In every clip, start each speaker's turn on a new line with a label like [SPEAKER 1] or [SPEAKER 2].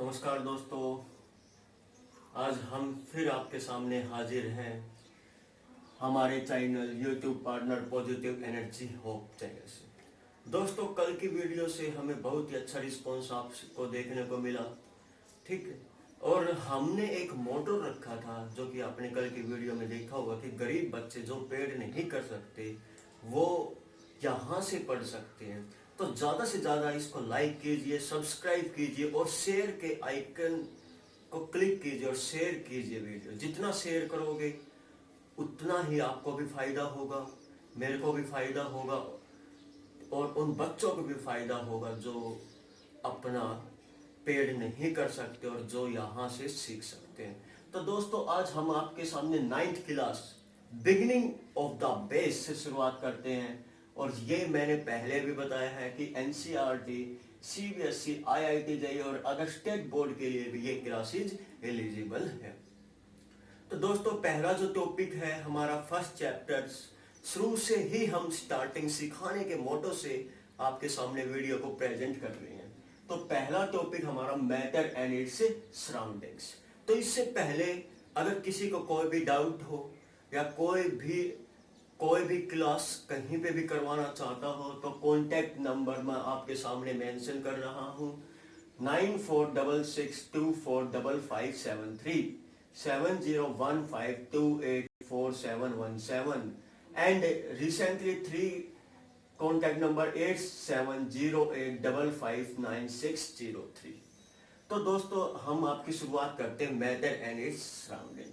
[SPEAKER 1] नमस्कार दोस्तों, आज हम फिर आपके सामने हाजिर हैं हमारे channel YouTube partner positive energy hope channel से। दोस्तों, कल की वीडियो से हमें बहुत ही अच्छा रिस्पॉन्स आपको देखने को मिला, ठीक है। और हमने एक मोटो रखा था जो कि आपने कल की वीडियो में देखा होगा कि गरीब बच्चे जो पेड नहीं कर सकते वो यहाँ से पढ़ सकते हैं। तो ज़्यादा से ज़्यादा इसको लाइक कीजिए, सब्सक्राइब कीजिए और शेयर के आइकन को क्लिक कीजिए और शेयर कीजिए। वीडियो जितना शेयर करोगे उतना ही आपको भी फायदा होगा, मेरे को भी फायदा होगा और उन बच्चों को भी फायदा होगा जो अपना पेड नहीं कर सकते और जो यहाँ से सीख सकते हैं। तो दोस्तों, आज हम आपके सामने 9th class beginning of the base से शुरुआत करते हैं। और ये मैंने पहले भी बताया है कि एनसीईआरटी, सीबीएसई, आईआईटी जेईई और अदर स्टेट बोर्ड के लिए भी ये क्लासेज एलिजिबल है। तो दोस्तों, पहला जो टॉपिक है हमारा फर्स्ट चैप्टर, शुरू से ही हम स्टार्टिंग सिखाने के मोटो से आपके सामने वीडियो को प्रेजेंट कर रहे हैं। तो पहला टॉपिक हमारा मैटर एंड इट्स सराउंडिंग्स। तो इससे पहले अगर किसी को कोई भी डाउट हो या कोई भी क्लास कहीं पे भी करवाना चाहता हो तो कॉन्टैक्ट नंबर मैं आपके सामने मेंशन कर रहा हूँ 9466245573 7015284717 एंड रिसेंटली 3 कॉन्टैक्ट नंबर 8708559603। तो दोस्तों, हम आपकी शुरुआत करते हैं मैटर एंड इट्स सराउंडिंग।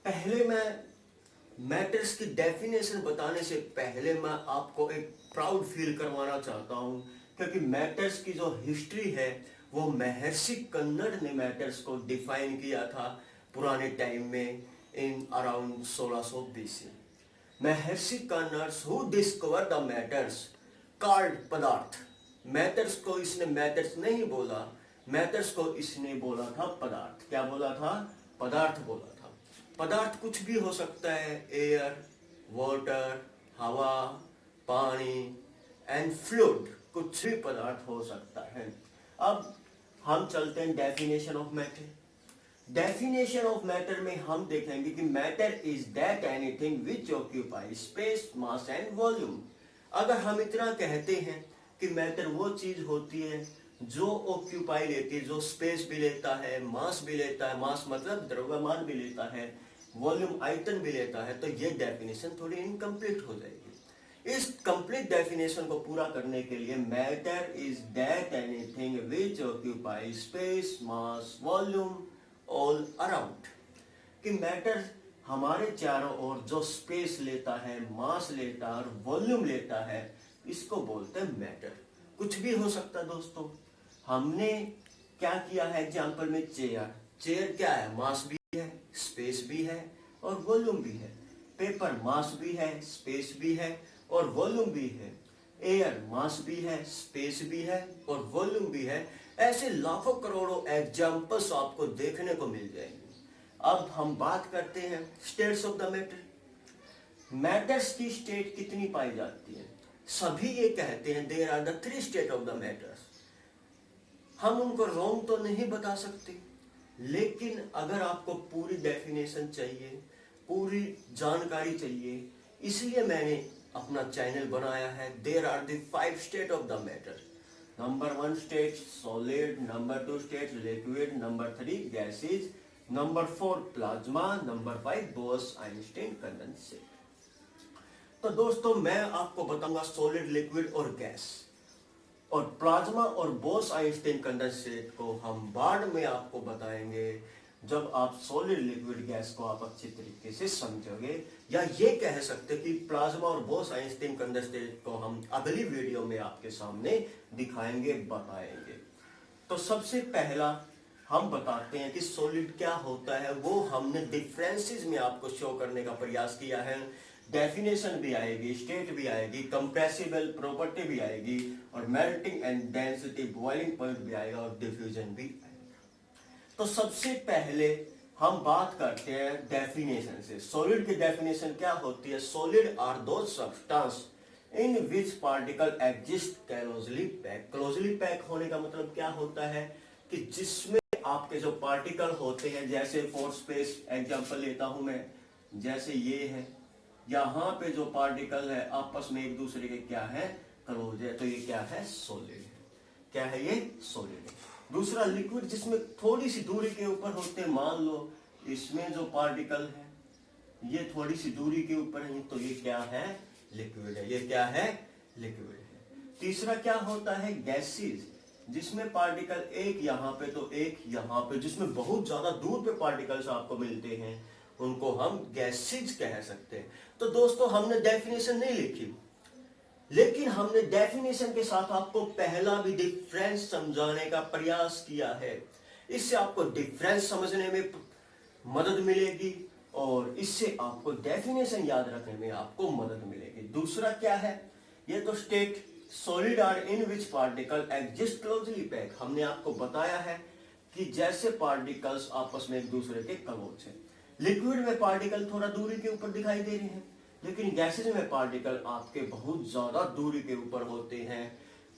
[SPEAKER 1] पहले मैं मैटर्स की डेफिनेशन बताने से पहले मैं आपको एक प्राउड फील करवाना चाहता हूं, क्योंकि मैटर्स की जो हिस्ट्री है वो महर्षि कन्नड़ ने मैटर्स को डिफाइन किया था पुराने टाइम में in around 1600 BC। Maharshi Kannada who discover the matters called पदार्थ। मैटर्स को इसने मैटर्स नहीं बोला, मैटर्स को इसने बोला था पदार्थ। क्या बोला था? पदार्थ बोला था। पदार्थ कुछ भी हो सकता है, एयर, वाटर, हवा, पानी एंड फ्लूइड, कुछ भी पदार्थ हो सकता है। अब हम चलते हैं definition of matter. Definition of matter में हम देखेंगे कि matter is that anything which occupy space, mass and volume. अगर हम इतना कहते हैं कि मैटर वो चीज होती है जो ऑक्यूपाई लेती है, जो स्पेस भी लेता है, मास भी लेता है, मास मतलब द्रव्यमान भी लेता है, वॉल्यूम आयतन भी लेता है, तो ये डेफिनेशन थोड़ी इनकम्प्लीट हो जाएगी। इस कंप्लीट डेफिनेशन को पूरा करने के लिए matter is that anything which occupy space, mass, volume all around. कि मैटर हमारे चारों ओर जो स्पेस लेता है, मास लेता है और वॉल्यूम लेता है, इसको बोलते हैं मैटर। कुछ भी हो सकता है दोस्तों। हमने क्या किया है एग्जाम्पल में? चेयर क्या है? मास भी है, स्पेस भी है और वॉल्यूम भी है। पेपर मास भी है, स्पेस भी है और वॉल्यूम भी है। एयर मास भी है, स्पेस भी है और वॉल्यूम भी है। ऐसे लाखों करोड़ों एग्जाम्पल्स आपको देखने को मिल जाएंगे। अब हम बात करते हैं states of the matter. Matters की स्टेट कितनी पाई जाती है? सभी ये कहते हैं there are the 3 state of the matters. हम उनको रॉन्ग तो नहीं बता सकते, लेकिन अगर आपको पूरी डेफिनेशन चाहिए, पूरी जानकारी चाहिए, इसलिए मैंने अपना चैनल बनाया है। There are the 5 state of the matter. Number 1 state solid, number 2 state liquid, number 3 gases, number 4 plasma, number 5 Bose Einstein condensate. तो दोस्तों, मैं आपको बताऊंगा सॉलिड, लिक्विड और गैस, और प्लाज्मा और बोस आइंस्टाइन कंडेंसेट को हम बाद में आपको बताएंगे जब आप सॉलिड, लिक्विड, गैस को आप अच्छी तरीके से समझोगे। या ये कह सकते कि प्लाज्मा और बोस आइंस्टाइन कंडेंसेट को हम अगली वीडियो में आपके सामने दिखाएंगे, बताएंगे। तो सबसे पहला हम बताते हैं कि सॉलिड क्या होता है। वो हमने डिफरेंसेस में आपको शो करने का प्रयास किया है। डेफिनेशन भी आएगी, स्टेट भी आएगी, कंप्रेसिबल प्रॉपर्टी भी आएगी और melting and density, boiling point भी आएगा और डिफ्यूजन भी आएगा। तो सबसे पहले हम बात करते हैं डेफिनेशन से। सॉलिड की डेफिनेशन क्या होती है? Solid are those substance in which particle exist closely pack. Closely pack होने का मतलब क्या होता है? कि जिसमें आपके जो पार्टिकल होते हैं, जैसे फॉर स्पेस एग्जांपल लेता हूं मैं, जैसे ये है, यहाँ पे जो पार्टिकल है आपस में एक दूसरे के क्या है, क्लोज है, तो ये क्या है, सॉलिड है। क्या है ये, सॉलिड है। दूसरा लिक्विड जिसमें थोड़ी सी दूरी के ऊपर होते हैं, मान लो इसमें जो पार्टिकल है ये थोड़ी सी दूरी के ऊपर है, तो ये क्या है, लिक्विड है। ये क्या है, लिक्विड है। तीसरा क्या होता है, गैसेस, जिसमें पार्टिकल एक यहाँ पे तो एक यहाँ पे, जिसमें बहुत ज्यादा दूर पे पार्टिकल्स आपको मिलते हैं, उनको हम गैसेज कह सकते हैं। तो दोस्तों हमने डेफिनेशन नहीं लिखी, लेकिन हमने डेफिनेशन के साथ आपको पहला भी डिफरेंस समझाने का प्रयास किया है। इससे आपको डिफरेंस समझने में मदद मिलेगी और इससे आपको डेफिनेशन याद रखने में आपको मदद मिलेगी। दूसरा क्या है, ये तो state solid are in which particle exist closely pack. हमने आपको बताया है कि जैसे पार्टिकल्स आपस में एक दूसरे के क्लोज हैं। लिक्विड में पार्टिकल थोड़ा दूरी के ऊपर दिखाई दे रहे हैं, लेकिन गैसेज में पार्टिकल आपके बहुत ज्यादा दूरी के ऊपर होते हैं।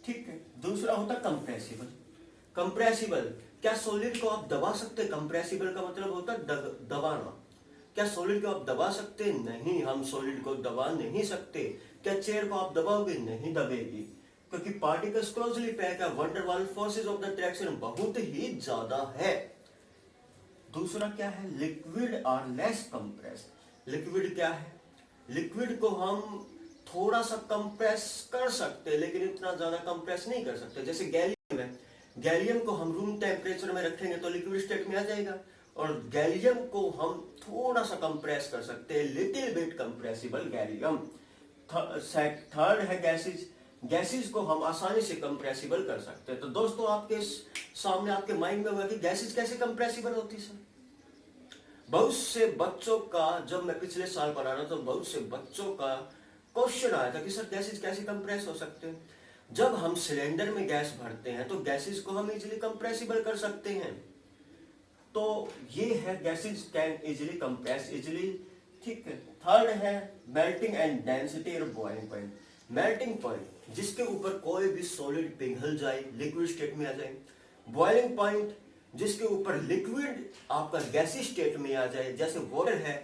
[SPEAKER 1] ठीक है। दूसरा होता है कंप्रेसिबल। कंप्रेसिबल, क्या सॉलिड को आप दबा सकते हैं? कंप्रेसिबल का मतलब होता है दबाना। क्या सॉलिड को आप दबा सकते हैं? नहीं, हम सॉलिड को दबा नहीं सकते। क्या चेयर को आप दबाओगे? नहीं दबेगी, क्योंकि पार्टिकल्स क्लोजली पैक है। Van der Waals forces of the attraction बहुत ही ज्यादा है। दूसरा क्या है, liquid are less compressed. Liquid क्या है, लिक्विड को हम थोड़ा सा कंप्रेस कर सकते हैं, लेकिन इतना ज्यादा कंप्रेस नहीं कर सकते। जैसे गैलियम है, गैलियम को हम रूम टेम्परेचर में रखेंगे तो लिक्विड स्टेट में आ जाएगा, और गैलियम को हम थोड़ा सा कंप्रेस कर सकते हैं, little bit compressible gallium. Third है गैसेज। गैसेज को हम आसानी से कंप्रेसिबल कर सकते हैं। तो दोस्तों आपके सामने, आपके माइंड में होगा कि गैसेज कैसे कंप्रेसिबल होती है। बहुत से बच्चों का, जब मैं पिछले साल पढ़ा रहा तो बहुत से बच्चों का क्वेश्चन आया था कि सर गैसेज कैसे कंप्रेस हो सकते हैं। जब हम सिलेंडर में गैस भरते हैं तो गैसेज को हम इजीली कंप्रेसिबल कर सकते हैं। तो ये है gases can easily compress easily. ठीक है। थर्ड है मेल्टिंग एंड डेंसिटी और बॉइलिंग पॉइंट। मेल्टिंग पॉइंट, जिसके ऊपर कोई भी सॉलिड पिघल जाए, लिक्विड स्टेट में आ जाए। बॉइलिंग पॉइंट, जिसके ऊपर लिक्विड आपका गैसी स्टेट में आ जाए। जैसे वाटर है,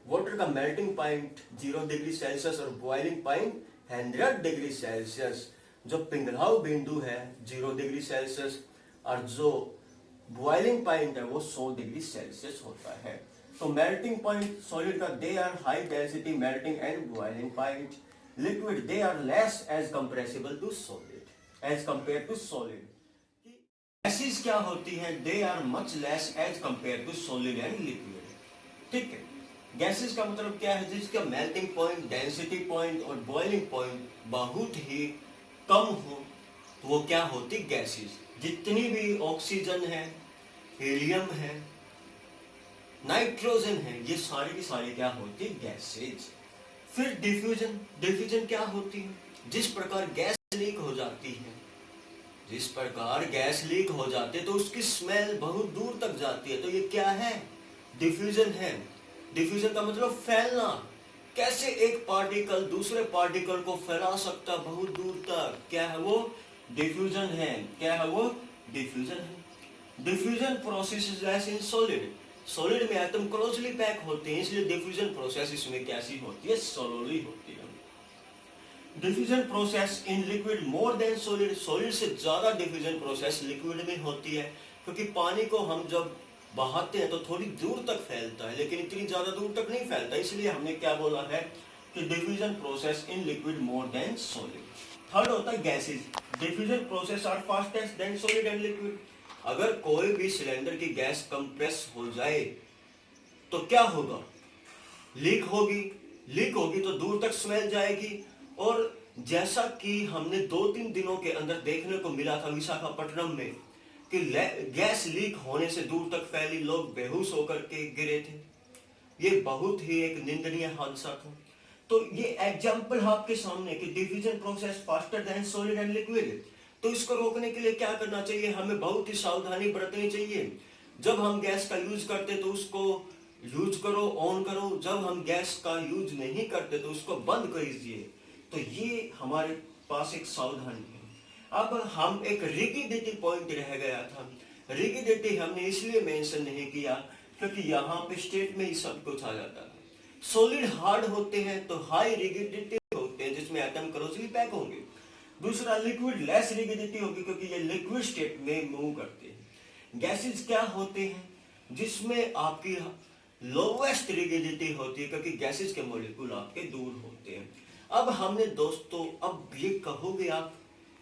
[SPEAKER 1] वाटर का मेल्टिंग पॉइंट 0 डिग्री सेल्सियस और बॉइलिंग पॉइंट 100 डिग्री सेल्सियस। जो पिघलाव बिंदु है 0 डिग्री सेल्सियस, और जो बॉइलिंग पॉइंट है वो 100 डिग्री सेल्सियस होता है। तो मेल्टिंग पॉइंट सॉलिड का, they are high density melting and boiling point. Liquid, they are less as compressible to solid as compare to solid. Gases क्या होती है, they are much less as compare to solid and liquid. ठीक है। Gases का मतलब क्या है, जिसका मेल्टिंग पॉइंट, डेंसिटी पॉइंट और बॉइलिंग पॉइंट बहुत ही कम हो, तो वो क्या होती, गैसेज। जितनी भी ऑक्सीजन है, हीलियम है, नाइट्रोजन है, ये सारी की सारी क्या होती, गैसेज। फिर डिफ्यूजन। डिफ्यूजन क्या होती है, जिस प्रकार गैस लीक हो जाती है, जिस प्रकार गैस लीक हो जाती है तो उसकी स्मेल बहुत दूर तक जाती है, तो ये क्या है, डिफ्यूजन है। डिफ्यूजन का मतलब फैलना। कैसे एक पार्टिकल दूसरे पार्टिकल को फैला सकता बहुत दूर तक, क्या है वो, डिफ्यूजन है। क्या है वो, डिफ्यूजन है। Diffusion process is less in solid. Solid में एटम क्लोजली पैक होते हैं, इसलिए डिफ्यूजन प्रोसेस इसमें कैसी होती है, स्लोली होती है। Diffusion process in liquid more than solid. Solid से ज्यादा डिफ्यूजन प्रोसेस लिक्विड में होती है, क्योंकि पानी को हम जब बहाते हैं तो थोड़ी दूर तक फैलता है, लेकिन इतनी ज्यादा दूर तक नहीं फैलता। इसलिए हमने क्या बोला है कि diffusion process in liquid more than solid. Third होता है gases. Diffusion process are fastest than solid and liquid. अगर कोई भी सिलेंडर की गैस कंप्रेस हो जाए तो क्या होगा, लीक होगी। लीक होगी तो दूर तक स्मेल जाएगी, और जैसा कि हमने 2-3 दिनों के अंदर देखने को मिला था विशाखापट्टनम में कि गैस लीक होने से दूर तक फैली, लोग बेहोश होकर के गिरे थे। ये बहुत ही एक निंदनीय हादसा था। तो ये एग्जाम्पल आपके सामने कि diffusion process faster than solid and liquid. तो इसको रोकने के लिए क्या करना चाहिए, हमें बहुत ही सावधानी बरतनी चाहिए। जब हम गैस का यूज करते तो उसको यूज करो, ऑन करो। जब हम गैस का यूज नहीं करते तो उसको बंद कर दीजिए। तो ये हमारे पास एक सावधानी है। अब हम एक रिगिडिटी पॉइंट रह गया था। रिगिडिटी हमने इसलिए मेंशन नहीं किया क्योंकि यहाँ पे स्टेट में ही सब कुछ आ जाता है। सॉलिड हार्ड होते हैं तो हाई रिगिडिटी होते हैं जिसमें एटम क्लोजली पैक होंगे। दूसरा लिक्विड लेस रिगिडिटी होगी क्योंकि ये लिक्विड स्टेट में मूव करते हैं। गैसेज क्या होते हैं जिसमें आपकी लोवेस्ट रिगिडिटी होती है क्योंकि गैसेज के मॉलिक्यूल आपके दूर होते हैं। अब हमने दोस्तों, अब ये कहोगे आप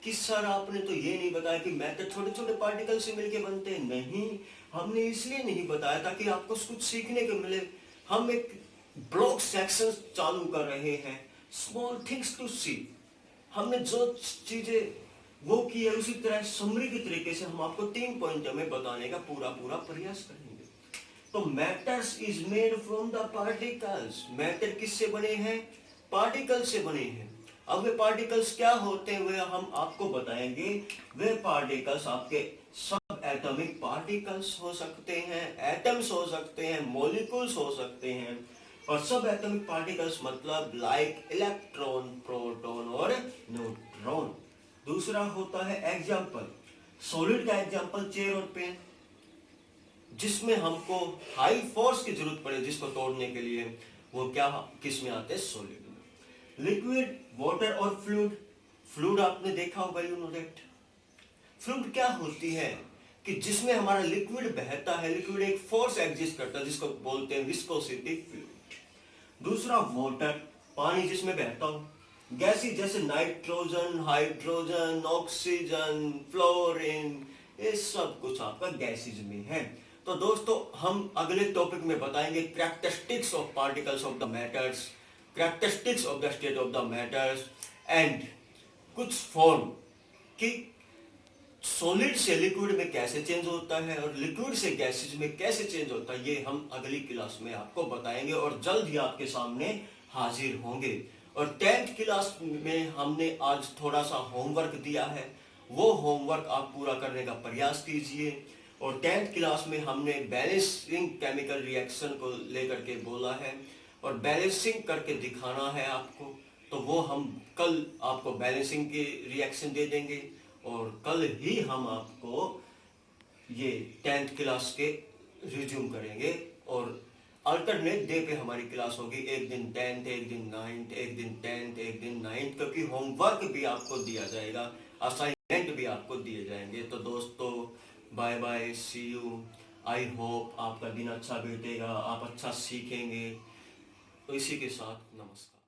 [SPEAKER 1] कि सर आपने तो ये नहीं बताया कि मैटर छोटे छोटे पार्टिकल से मिलके बनते हैं। नहीं, हमने इसलिए नहीं बताया ताकि आपको कुछ सीखने को मिले। हम एक ब्लॉक सेक्शन चालू कर रहे हैं, स्मॉल थिंग्स टू सी। हमने जो चीजें वो की है उसी तरह समरी के तरीके से हम आपको 3 पॉइंटों में बताने का पूरा प्रयास करेंगे। तो matters is made from the particles. Matter किससे बने हैं? पार्टिकल से बने हैं। अब वे पार्टिकल्स क्या होते हैं वे हम आपको बताएंगे। वे पार्टिकल्स आपके सब एटॉमिक पार्टिकल्स हो सकते हैं, एटम्स हो सकते हैं, मॉलिक्यूल्स हो सकते हैं। और सब एटॉमिक पार्टिकल्स मतलब लाइक इलेक्ट्रॉन, प्रोटॉन और न्यूट्रॉन। दूसरा होता है एग्जाम्पल। सॉलिड का एग्जाम्पल चेयर और पेन, जिसमें हमको हाई फोर्स की जरूरत पड़े जिसको तोड़ने के लिए, वो क्या किस में आते हैं? सॉलिड में। लिक्विड, वाटर और फ्लूइड। फ्लूइड आपने देखा होगा, यू नो दैट। फ्लूइड क्या होती है कि जिसमें हमारा लिक्विड बहता है, लिक्विड एक फोर्स एग्जिस्ट करता है जिसको बोलते हैं विस्कोसिटी फ्लूइड। दूसरा वाटर, पानी जिसमें बहता हो। गैसेज जैसे नाइट्रोजन, हाइड्रोजन, ऑक्सीजन, फ्लोरीन, ये सब कुछ आपका गैसेज में है। तो दोस्तों हम अगले टॉपिक में बताएंगे characteristics of particles of the matters, characteristics of the state of the matters and कुछ फॉर्म कि सॉलिड से लिक्विड में कैसे चेंज होता है और लिक्विड से गैसेज में कैसे चेंज होता है, ये हम अगली क्लास में आपको बताएंगे और जल्द ही आपके सामने हाजिर होंगे। और 10th क्लास में हमने आज थोड़ा सा होमवर्क दिया है, वो होमवर्क आप पूरा करने का प्रयास कीजिए। और 10th क्लास में हमने बैलेंसिंग केमिकल रिएक्शन को लेकर के बोला है और बैलेंसिंग करके दिखाना है आपको। तो वो हम कल आपको बैलेंसिंग की रिएक्शन दे देंगे और कल ही हम आपको ये 10th क्लास के रिज्यूम करेंगे। और अल्टरनेट डे पे हमारी क्लास होगी, एक दिन 10th, एक दिन 9th, एक दिन 10th, एक दिन 9th, क्योंकि होमवर्क भी आपको दिया जाएगा, असाइनमेंट भी आपको दिए जाएंगे। तो दोस्तों bye bye, see you. I hope आपका दिन अच्छा बीतेगा, आप अच्छा सीखेंगे। तो इसी के साथ नमस्कार।